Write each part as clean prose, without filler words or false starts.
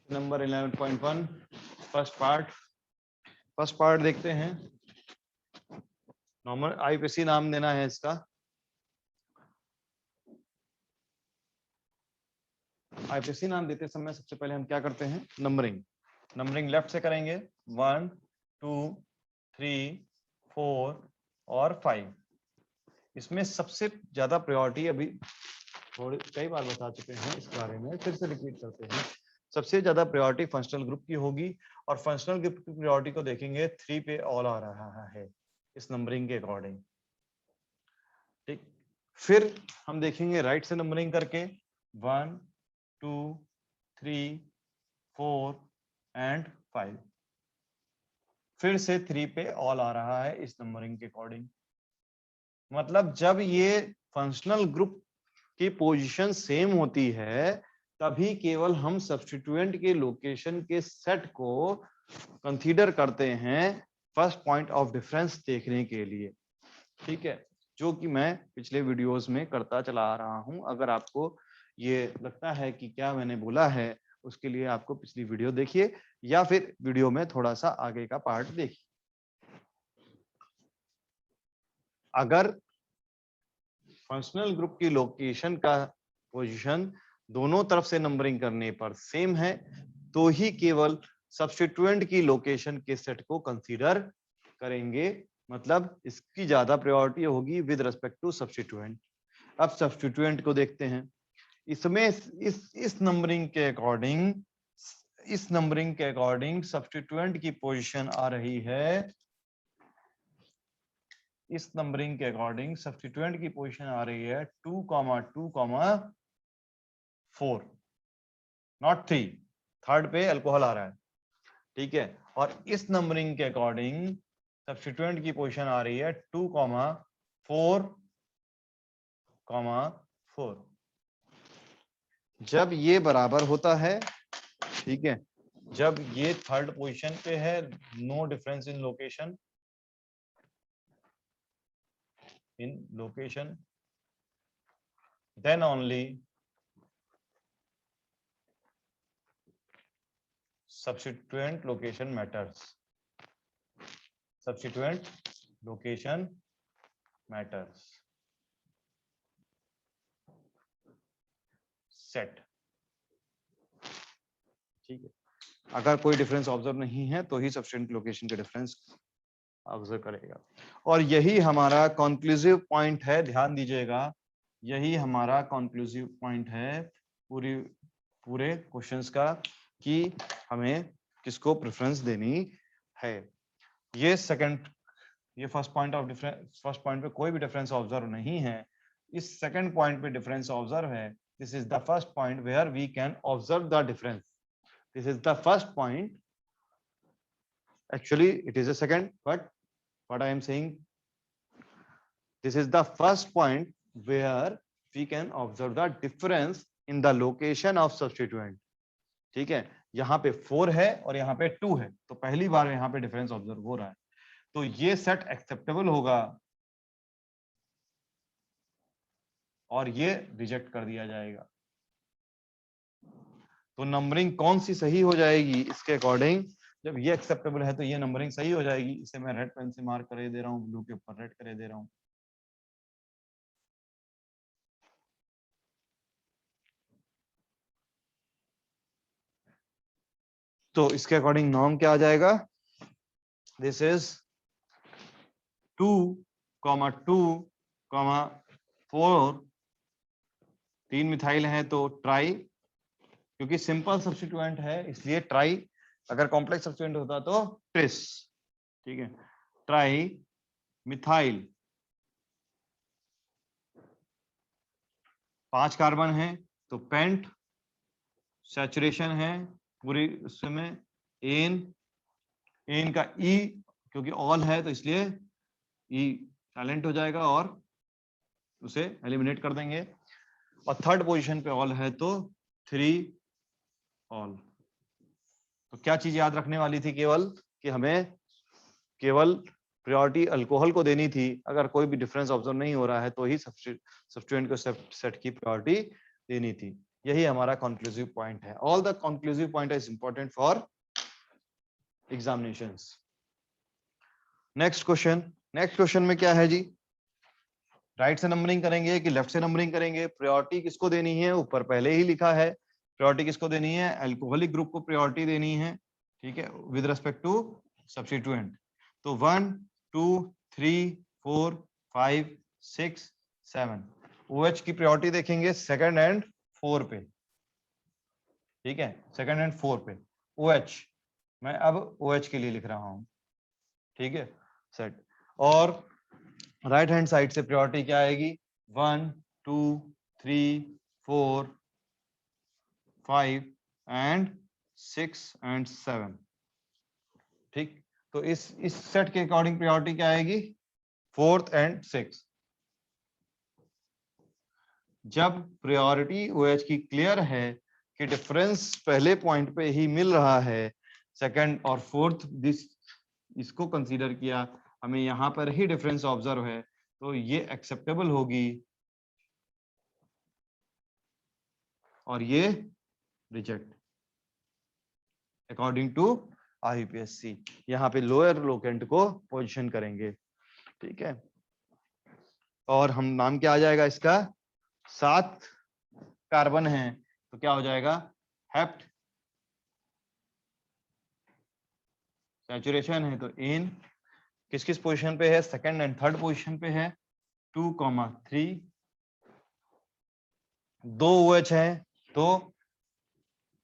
Number 11.1 first part देखते हैं। Normal IPC नाम देना है इसका। आईपीसी नाम देते समय सबसे पहले हम क्या करते हैं, नंबरिंग लेफ्ट से करेंगे। 1 2 3 4 और 5। इसमें सबसे ज्यादा प्रायोरिटी, अभी थोड़ी कई बार बता चुके हैं इस बारे में, फिर से रिपीट करते हैं। सबसे ज्यादा प्रायोरिटी फंक्शनल ग्रुप की होगी और फंक्शनल ग्रुप की प्रायोरिटी को देखेंगे 3 पे ऑल आ रहा है इस नंबरिंग के अकॉर्डिंग। ठीक, फिर हम देखेंगे राइट से नंबरिंग करके 1 2 3 4 एंड 5। फिर से 3 पे ऑल आ रहा है इस नंबरिंग के अकॉर्डिंग। मतलब जब ये फंक्शनल ग्रुप की पोजीशन सेम होती है तभी केवल हम सब्स्टिट्यूएंट के लोकेशन के सेट को कंसीडर करते हैं फर्स्ट पॉइंट ऑफ डिफरेंस देखने के लिए। ठीक है, जो कि मैं पिछले वीडियोस में करता चला आ रहा हूं। अगर आपको ये लगता है कि क्या मैंने बोला है, उसके लिए आपको पिछली वीडियो देखिए या फिर वीडियो में थोड़ा सा आगे का पार्ट देखिए। अगर फंक्शनल ग्रुप की लोकेशन का पोजीशन दोनों तरफ से नंबरिंग करने पर सेम है तो ही केवल सब्स्टिट्यूएंट की लोकेशन के सेट को कंसीडर करेंगे। मतलब इसकी ज्यादा प्रायोरिटी होगी विद रिस्पेक्ट टू सब्स्टिट्यूएंट। अब सब्स्टिट्यूएंट को देखते हैं। इसमें इस नंबरिंग के अकॉर्डिंग सब्स्टिट्यूएंट की पोजीशन आ रही है। इस नंबरिंग के अकॉर्डिंग सब्स्टिट्यूएंट की पोजीशन आ रही है 2, 2, 4, नॉट 3। थर्ड पे अल्कोहल आ रहा है। ठीक है, और इस नंबरिंग के अकॉर्डिंग सब्स्टिट्यूएंट की पोजीशन आ रही है 2, 4, 4। जब ये बराबर होता है, ठीक है, जब ये थर्ड पोजीशन पे है, no difference in location, then only substituent location matters. Substituent location matters. Set. ठीक है, अगर कोई डिफरेंस ऑब्जर्व नहीं है तो ही सब्स्टिट्यूएंट लोकेशन के डिफरेंस ऑब्जर्व करेगा। और यही हमारा कंक्लूसिव पॉइंट है, ध्यान दीजिएगा, यही हमारा कंक्लूसिव पॉइंट है पूरे क्वेश्चंस का कि हमें किसको प्रेफरेंस देनी है। ये फर्स्ट पॉइंट पे कोई भी डिफरेंस ऑब्जर्व नहीं है। इस सेकंड पॉइंट पे डिफरेंस ऑब्जर्व है। This is the first point where we can observe the difference. This is the first point, actually it is a second, but what I am saying, this is the first point where we can observe the difference in the location of substituent. ठीक है, यहाँ पे 4 है और यहाँ पे 2 है, तो पहली बार यहाँ पे डिफरेंस ऑब्जर्व हो रहा है, तो ये सेट एक्सेप्टेबल होगा और ये रिजेक्ट कर दिया जाएगा। तो नंबरिंग कौन सी सही हो जाएगी इसके अकॉर्डिंग, जब ये एक्सेप्टेबल है तो ये नंबरिंग सही हो जाएगी। इसे मैं रेड पेन से मार्क कर दे रहा हूँ, ब्लू के ऊपर रेड कर दे रहा हूँ। तो इसके अकॉर्डिंग नॉर्म क्या आ जाएगा, दिस इज 2, 2, 4, 3 मिथाइल है तो ट्राई, क्योंकि सिंपल सब्स्टिट्यूएंट है इसलिए ट्राई, अगर कॉम्प्लेक्स सब्स्टिट्यूएंट होता तो ट्रिस। ठीक है, ट्राई मिथाइल, 5 कार्बन है तो पेंट, सैचुरेशन है पूरी उसमें, एन का ई क्योंकि ऑल है तो इसलिए ई साइलेंट हो जाएगा और उसे एलिमिनेट कर देंगे। और थर्ड पोजीशन पे ऑल है तो 3 ऑल। तो क्या चीज याद रखने वाली थी, केवल कि हमें केवल प्रायोरिटी अल्कोहल को देनी थी। अगर कोई भी डिफरेंस ऑब्जर्व नहीं हो रहा है तो ही सब्स्टिट्यूएंट को सेट की प्रायोरिटी देनी थी। यही हमारा कंक्लूसिव पॉइंट है। All the conclusive point is important for examinations. Next question में क्या है जी, राइट से नंबरिंग करेंगे कि लेफ्ट से नंबरिंग करेंगे? प्रायोरिटी किसको देनी है? ऊपर पहले ही लिखा है, प्रायोरिटी किसको देनी है? अल्कोहलिक ग्रुप को प्रायोरिटी देनी है, ठीक है, विद रिस्पेक्ट टू सब्स्टिट्यूएंट। तो 1 2 3 4 5 6 7 OH की प्रायोरिटी देखेंगे सेकंड एंड 4 पे, ठीक है, सेकंड एंड 4 पे OH, मैं अब OH के लिए लिख रहा हूं, ठीक है, सेट। और राइट हैंड साइड से प्रायोरिटी क्या आएगी? 1 2 3 4 5 एंड 6 एंड 7, ठीक। तो इस सेट के अकॉर्डिंग प्रायोरिटी क्या आएगी? 4th and 6th। जब प्रायोरिटी OH की क्लियर है कि डिफरेंस पहले पॉइंट पे ही मिल रहा है, सेकंड और फोर्थ इसको कंसीडर किया, हमें यहां पर ही डिफरेंस ऑब्जर्व है, तो ये एक्सेप्टेबल होगी और ये रिजेक्ट अकॉर्डिंग टू IUPAC। यहाँ पे लोअर लोकेंट को पोजीशन करेंगे, ठीक है। और हम नाम क्या आ जाएगा इसका? 7 कार्बन है तो क्या हो जाएगा? हेप्ट। सैचुरेशन है तो इन किस किस पोजीशन पे है? सेकंड एंड थर्ड पोजीशन पे है। 2,3 2 OH है तो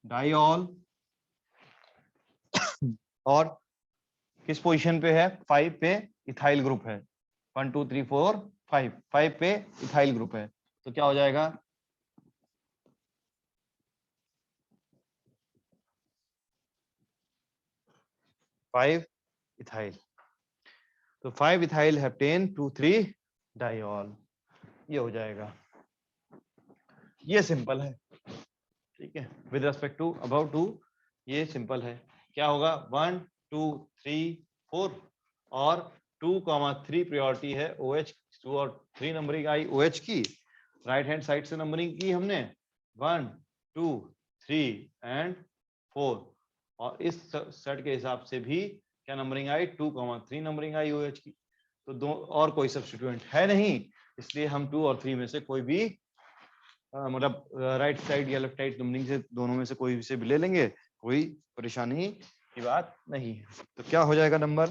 डाइऑल। और किस पोजीशन पे है? 5 पे इथाइल ग्रुप है। 1 2 3 4 5 पे इथाइल ग्रुप है, तो क्या हो जाएगा? 5 इथाइल। तो 5 इथाइल हेप्टेन 2 3 डाइऑल, ये हो जाएगा। ये सिंपल है, ठीक है, विद रिस्पेक्ट टू अबाउट 2 ये सिंपल है। क्या होगा? 1 2 3 4 और 2,3 प्रायोरिटी है OH, 2 और 3 नंबरिंग आई OH की। राइट हैंड साइड से नंबरिंग की हमने 1 2 3 एंड 4, और इस सेट के हिसाब से भी क्या नंबरिंग आई? 2,3 नंबरिंग आई OH की। तो दो और कोई सब्स्टिट्यूएंट है नहीं, इसलिए हम 2 और 3 में से कोई भी मतलब राइट साइड या लेफ्ट साइड नंबरिंग से दोनों में से कोई से भी ले लेंगे, कोई परेशानी की बात नहीं है। तो क्या हो जाएगा नंबर?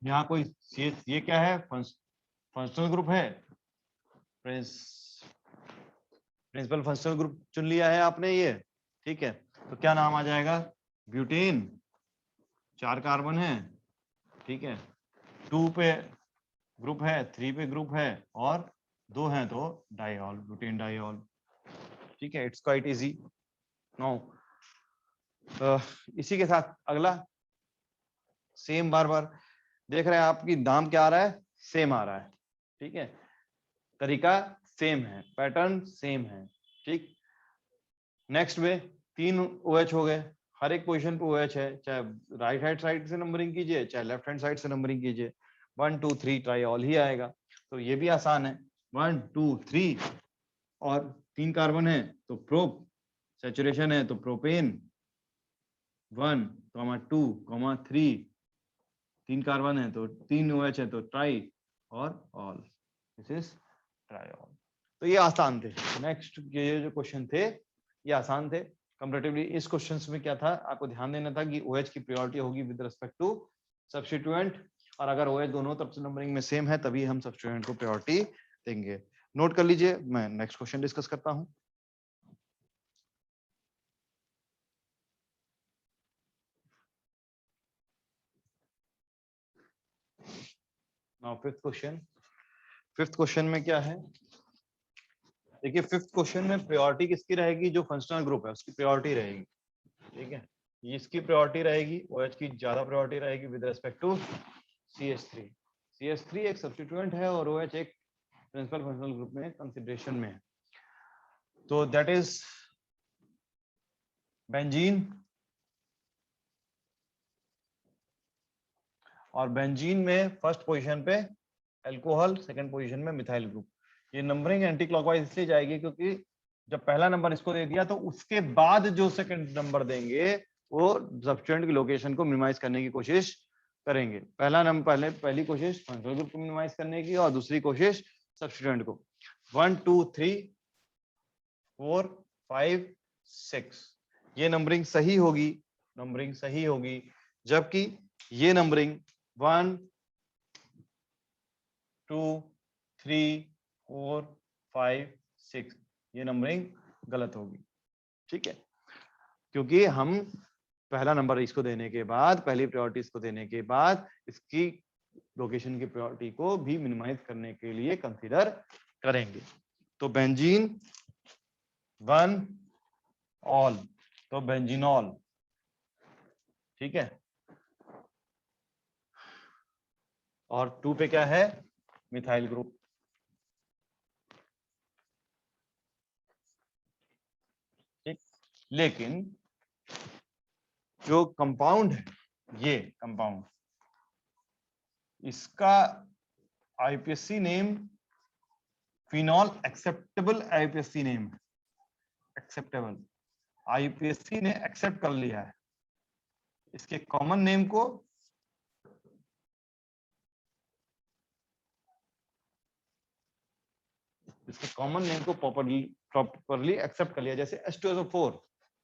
यहाँ कोई ये क्या है? फंक्शनल ग्रुप है, प्रिंसिपल फंक्शनल ग्रुप चुन लिया है आपने ये, ठीक है। तो क्या नाम आ जाएगा? ब्यूटेन। 4 कार्बन है, ठीक है, 2 पे ग्रुप है, 3 पे ग्रुप है और 2 हैं तो डाइऑल, ब्यूटेन डाइऑल, ठीक है। It's quite easy. नो इसी के साथ अगला सेम, बार बार देख रहे हैं आपकी नाम क्या आ रहा है? सेम आ रहा है, ठीक है, तरीका सेम है, पैटर्न सेम है, ठीक। नेक्स्ट में 3 OH हो गए, हर एक पोजीशन पे OH है, चाहे राइट हैंड साइड से नंबरिंग कीजिए चाहे लेफ्ट हैंड साइड से नंबरिंग कीजिए, 1 2 3 ट्राइऑल ही आएगा। तो ये भी आसान है, 1 2 3 और 3 कार्बन है तो प्रोप, सैचुरेशन है तो प्रोपेन, 1 2 3 3 कार्बन है तो 3 OH है तो ट्राई और ऑल, दिस इज ट्राइऑल। तो ये आसान थे। नेक्स्ट ये जो क्वेश्चन थे ये आसान थे कंपैरेटिवली। इस क्वेश्चंस में क्या था, आपको ध्यान देना था कि OH की प्रायोरिटी होगी विद रिस्पेक्ट टू सब्स्टिट्यूएंट, और अगर OH दोनों तरफ से नंबरिंग में सेम है तभी हम सब्स्टिट्यूएंट को प्रायोरिटी देंगे। नोट कर लीजिए, मैं नेक्स्ट क्वेश्चन डिस्कस करता हूं। नाउ फिफ्थ क्वेश्चन में क्या है? देखिए फिफ्थ क्वेश्चन में प्रायोरिटी किसकी रहेगी? जो फंक्शनल ग्रुप है उसकी प्रायोरिटी रहेगी, ठीक है, इसकी प्रायोरिटी रहेगी, OH की ज्यादा प्रायोरिटी रहेगी with respect to CH3। CH3 एक सब्स्टिट्यूएंट है और OH एक प्रिंसिपल फंक्शनल ग्रुप में कंसीडरेशन में है। तो दैट इज बेंजीन, और बेंजीन में फर्स्ट पोजीशन पे अल्कोहल, सेकंड पोजीशन में मिथाइल ग्रुप। ये नंबरिंग एंटी क्लॉकवाइज इसलिए जाएगी क्योंकि जब पहला नंबर इसको दे दिया तो उसके बाद जो सेकंड नंबर देंगे वो सब्स्टिट्यूएंट की लोकेशन को मिनिमाइज करने की कोशिश करेंगे। पहला नंबर पहली कोशिश फंक्शनल ग्रुप को मिनिमाइज करने की और दूसरी कोशिश सब्स्टिट्यूएंट को। 1 2 3 4 5 6 ये नंबरिंग सही होगी, नंबरिंग सही होगी, जबकि ये नंबरिंग 1 2 3 4 5 6 ये नंबरिंग गलत होगी। ठीक है, क्योंकि हम पहला नंबर इसको देने के बाद, पहली प्रायोरिटी इसको देने के बाद इसकी लोकेशन की प्रायोरिटी को भी मिनिमाइज करने के लिए कंसीडर करेंगे। तो बेंजीन 1 ऑल, तो बेंजीनॉल। ठीक है, और 2 पे क्या है, मिथाइल ग्रुप। ठीक, लेकिन जो कंपाउंड है, ये कंपाउंड, इसका IPSC name phenol acceptable IPSC name, acceptable, IPSC ने एक्सेप्ट कर लिया है इसके कॉमन नेम को। इसके कॉमन नेम को प्रॉपरली एक्सेप्ट कर लिया, जैसे H2SO4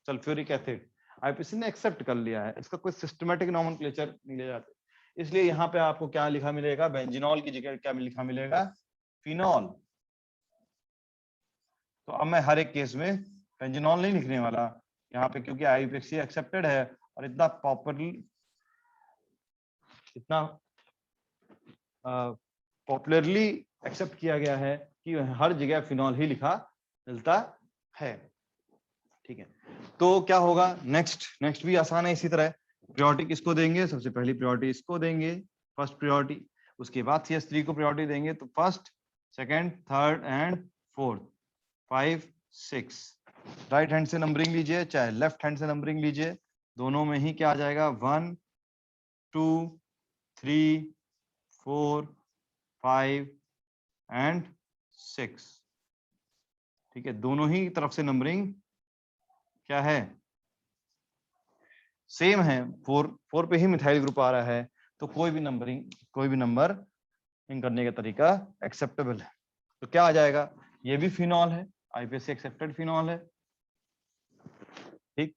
सल्फ्यूरिक एसिड आईपीएससी ने एक्सेप्ट कर लिया है, इसका कोई सिस्टमैटिक नोमेनक्लेचर नहीं ले जाते, इसलिए यहाँ पे आपको क्या लिखा मिलेगा, बेंजीनॉल की जगह क्या लिखा मिलेगा, फिनॉल। तो अब मैं हर एक केस में बेंजीनॉल नहीं लिखने वाला यहाँ पे, क्योंकि आईपीएससी एक्सेप्टेड है और इतना प्रॉपरली, इतना पॉपुलरली एक्सेप्ट किया गया है कि हर जगह फिनॉल ही लिखा मिलता है। ठीक है, तो क्या होगा, नेक्स्ट भी आसान है इसी तरह। प्रायोरिटी किसको देंगे, सबसे पहली प्रायोरिटी इसको देंगे, फर्स्ट प्रायोरिटी, उसके बाद CS3 को प्रायोरिटी देंगे, तो first second third and fourth 5 6 right hand से नंबरिंग लीजिए चाहे लेफ्ट हैंड से नंबरिंग लीजिए, दोनों में ही क्या आ जाएगा, 1 2 3 4 5 एंड 6। ठीक है, दोनों ही तरफ से नंबरिंग क्या है, सेम है, 4 पे ही मिथाइल ग्रुप आ रहा है, तो कोई भी नंबर करने का तरीका एक्सेप्टेबल है। तो क्या आ जाएगा, ये भी फिनॉल है, आईपीएससी एक्सेप्टेड फिनॉल है। ठीक,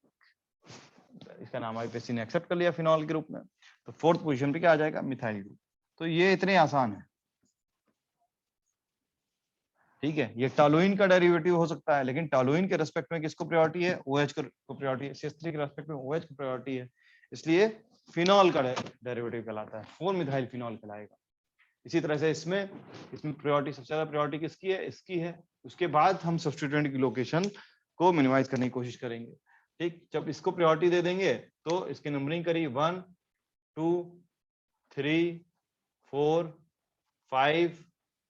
इसका नाम आईपीएससी ने एक्सेप्ट कर लिया फिनॉल के रूप में, तो फोर्थ पोजीशन पे क्या आ जाएगा, मिथाइल ग्रुप। तो ये इतने आसान है। ठीक है, ये टॉलुइन का डेरिवेटिव हो सकता है, लेकिन टॉलुइन के रेस्पेक्ट में किसको प्रायोरिटी है, OH को प्रायोरिटी है, CS3 के रेस्पेक्ट में OH को प्रायोरिटी है, इसलिए फिनॉल का डेरिवेटिव कहलाता है, 4 मिथाइल फिनॉल कहलाएगा। इसी तरह से इसमें प्रायोरिटी, सबसे ज्यादा प्रायोरिटी किसकी है, इसकी है, उसके बाद हम सब्स्टिट्यूएंट की लोकेशन को मिनिमाइज करने की कोशिश करेंगे। ठीक, जब इसको प्रायोरिटी दे देंगे तो इसकी नंबरिंग करी 1 2 3 4 5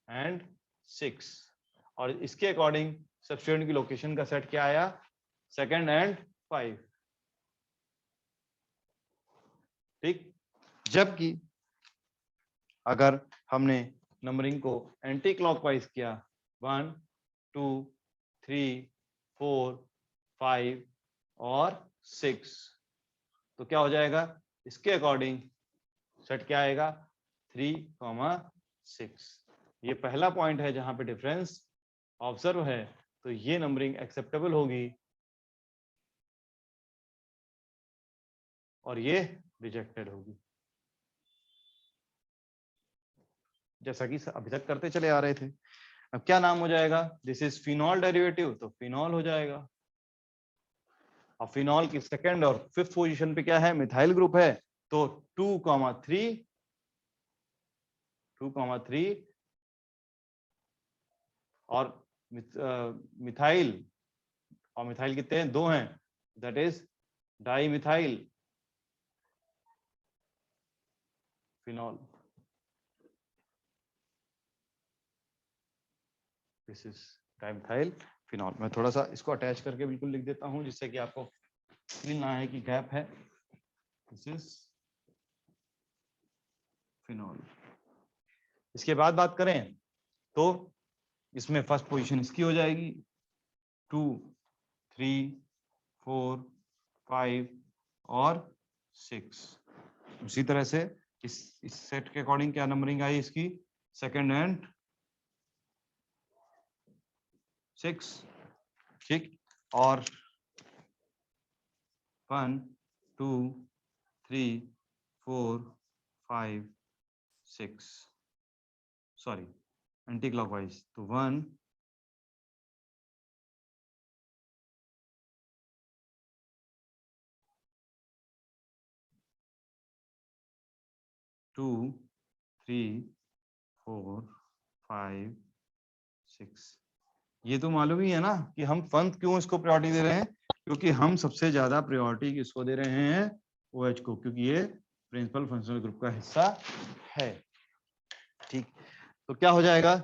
एंड 6, और इसके अकॉर्डिंग सब्स्टिट्यूएंट की लोकेशन का सेट क्या आया, सेकंड एंड 5। ठीक, जबकि अगर हमने नंबरिंग को एंटी क्लॉकवाइज किया, 1 2 3 4 5 और 6, तो क्या हो जाएगा, इसके अकॉर्डिंग सेट क्या आएगा, 3,6। ये पहला पॉइंट है जहां पे डिफरेंस ऑब्जर्व है, तो ये नंबरिंग एक्सेप्टेबल होगी और ये रिजेक्टेड होगी, जैसा कि अभी तक करते चले आ रहे थे। अब क्या नाम हो जाएगा, दिस इज फिनॉल डेरिवेटिव, तो फिनॉल हो जाएगा। अब फिनॉल की सेकंड और फिफ्थ पोजीशन पे क्या है, मिथाइल ग्रुप है, तो 2,3 और मिथाइल, और मिथाइल कितने हैं, 2 हैं, that is di methyl phenol, this is di methyl phenol. मैं थोड़ा सा इसको अटैच करके बिल्कुल लिख देता हूं, जिससे कि आपको फील ना है कि गैप है, दिस इज फिनॉल। इसके बाद बात करें तो इसमें फर्स्ट पोजीशन इसकी हो जाएगी, 2 3 4 5 और 6। उसी तरह से इस सेट के अकॉर्डिंग क्या नंबरिंग आई इसकी, सेकंड एंड 6, ठीक। और 1 2 3 4 5 6, सॉरी एंटी क्लॉकवाइज, तो 1 2 3 4 5 6। ये तो मालूम ही है ना कि हम फंड क्यों इसको प्रायोरिटी दे रहे हैं, क्योंकि हम सबसे ज्यादा प्रायोरिटी किसको दे रहे हैं, OH को, क्योंकि ये प्रिंसिपल फंक्शनल ग्रुप का हिस्सा है, ठीक। तो क्या हो जाएगा,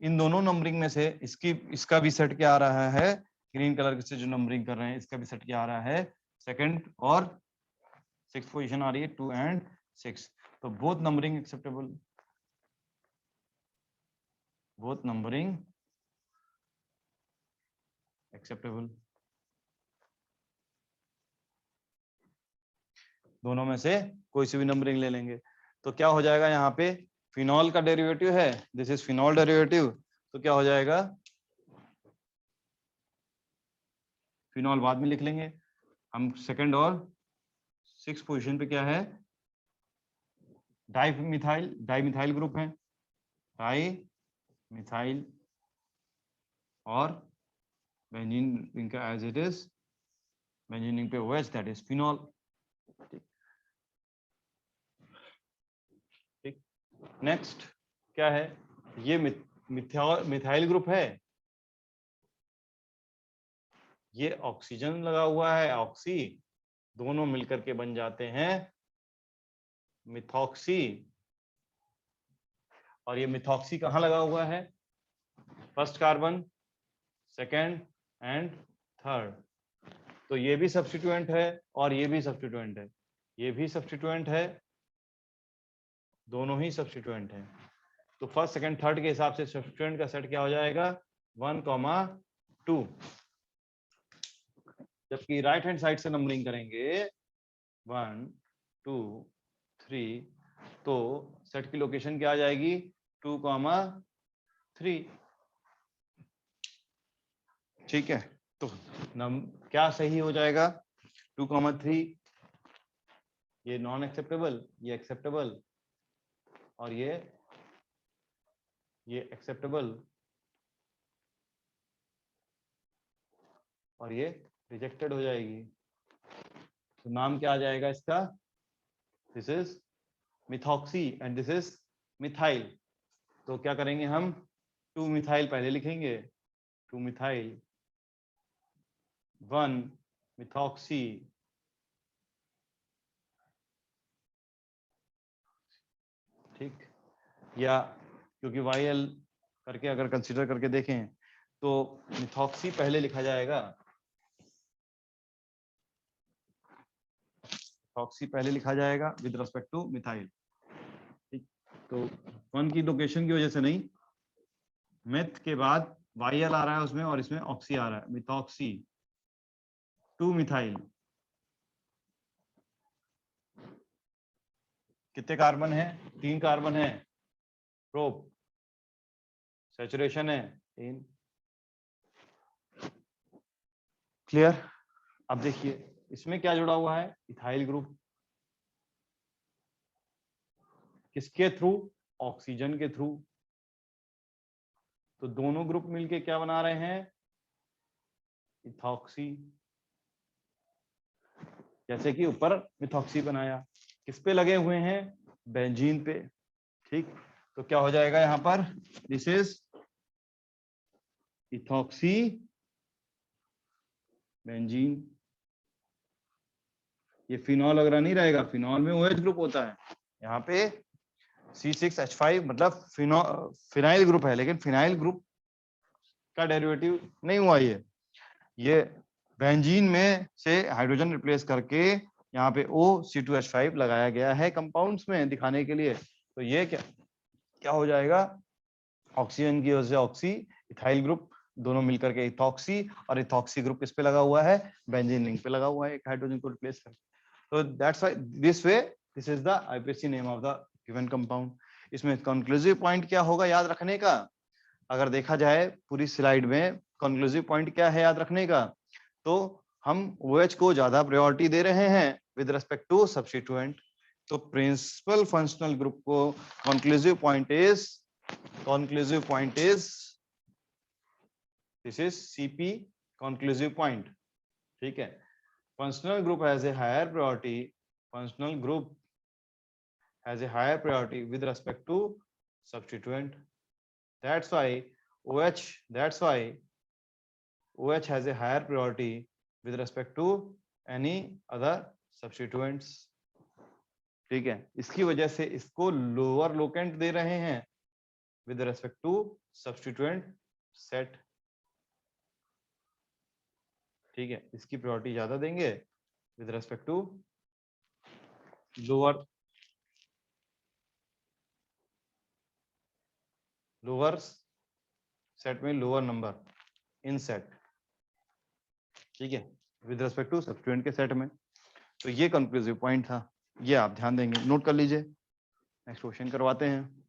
इन दोनों नंबरिंग में से इसका भी सेट क्या आ रहा है, ग्रीन कलर से जो नंबरिंग कर रहे हैं इसका भी सेट क्या आ रहा है, सेकंड और 6th पोजीशन आ रही है, 2 and 6। तो both numbering acceptable, both numbering acceptable, दोनों में से कोई सी भी नंबरिंग ले लेंगे। तो क्या हो जाएगा, यहाँ पे फिनॉल का डेरिवेटिव है, दिस इज फिनॉल डेरिवेटिव, तो क्या हो जाएगा, फिनॉल बाद में लिख लेंगे हम, सेकंड और 6th पोजीशन पे क्या है, डाइमिथाइल ग्रुप है, डाइमिथाइल और बेंजीन रिंग का as it is, benzene ring पे OH, दैट इज फिनॉल, ठीक। नेक्स्ट क्या है, ये मिथाइल ग्रुप है, ये ऑक्सीजन लगा हुआ है, ऑक्सी, दोनों मिलकर के बन जाते हैं मिथॉक्सी, और ये मिथॉक्सी कहाँ लगा हुआ है, first carbon, second and third. तो ये भी सब्स्टिट्यूएंट है और ये भी सब्स्टिट्यूएंट है, ये भी सब्स्टिट्यूएंट है, दोनों ही सब्स्टिट्यूएंट हैं। तो फर्स्ट सेकंड थर्ड के हिसाब से सब्स्टिट्यूएंट का सेट क्या हो जाएगा, 1,2। जबकि राइट हैंड साइड से नंबरिंग करेंगे 1 2 3, तो सेट की लोकेशन क्या आ जाएगी, 2,3, ठीक है। तो क्या सही हो जाएगा, 2,3, ये नॉन एक्सेप्टेबल, ये एक्सेप्टेबल, और ये एक्सेप्टेबल, और ये रिजेक्टेड हो जाएगी। तो नाम क्या आ जाएगा इसका, this is methoxy and this is methyl. तो क्या करेंगे हम, 2 मिथाइल पहले लिखेंगे, 2 मिथाइल, 1 मिथॉक्सी, ठीक। या क्योंकि YL करके अगर कंसीडर करके देखें तो मिथॉक्सी पहले लिखा जाएगा, मिथॉक्सी पहले लिखा जाएगा विद रिस्पेक्ट टू मिथाइल, ठीक। तो 1 की लोकेशन की वजह से नहीं, मेथ के बाद YL आ रहा है उसमें और इसमें ऑक्सी आ रहा है, मिथॉक्सी 2 मिथाइल। कितने कार्बन है, 3 कार्बन है, प्रोप सैचुरेशन है 3, क्लियर। अब देखिए इसमें क्या जुड़ा हुआ है, इथाइल ग्रुप, किसके थ्रू, ऑक्सीजन के थ्रू। तो दोनों ग्रुप मिलके क्या बना रहे हैं, इथॉक्सी, जैसे कि ऊपर मिथॉक्सी बनाया, किस पे लगे हुए हैं, बेंजीन पे, ठीक। तो क्या हो जाएगा यहां पर, दिस इज इथॉक्सी बेंजीन। ये फिनॉल वगैरह नहीं रहेगा, फिनॉल में OH ग्रुप होता है, यहाँ पे C6H5 मतलब फिनाइल ग्रुप है, लेकिन फिनाइल ग्रुप का डेरिवेटिव नहीं हुआ ये बेंजीन में से हाइड्रोजन रिप्लेस करके यहाँ पे OC2H5 लगाया गया है कंपाउंड्स में दिखाने के लिए। तो ये क्या हो जाएगा, ऑक्सीजन की वजह से ऑक्सी, इथाइल ग्रुप दोनों मिलकर के इथॉक्सी, और इथॉक्सी ग्रुप किस पे लगा हुआ है, बेंजीन रिंग पे लगा हुआ है, एक हाइड्रोजन को रिप्लेस कर। तो that's why this way this is the IPSC name of the given compound. इसमें कंक्लूसिव पॉइंट क्या होगा याद रखने का, अगर देखा जाए पूरी स्लाइड में कंक्लूसिव पॉइंट क्या है याद रखने का, तो हम OH को ज्यादा प्रायोरिटी दे रहे हैं विद रिस्पेक्ट टू सब्स्टिट्यूएंट। तो प्रिंसिपल फंक्शनल ग्रुप को conclusive point is this is CP conclusive point, ठीक है। Functional group has a higher priority, functional group has a higher priority with respect to substituent. That's why OH has a higher priority with respect to any other substituents, ठीक है। इसकी वजह से इसको lower locant दे रहे हैं with respect to substituent set, ठीक है। इसकी प्रायोरिटी ज्यादा देंगे with respect to lower set में लोअर नंबर इन सेट, ठीक है, विद रेस्पेक्ट टू सब्स्टिट्यूएंट के सेट में। तो ये कंक्लूसिव पॉइंट था, ये आप ध्यान देंगे, नोट कर लीजिए। नेक्स्ट क्वेश्चन करवाते हैं।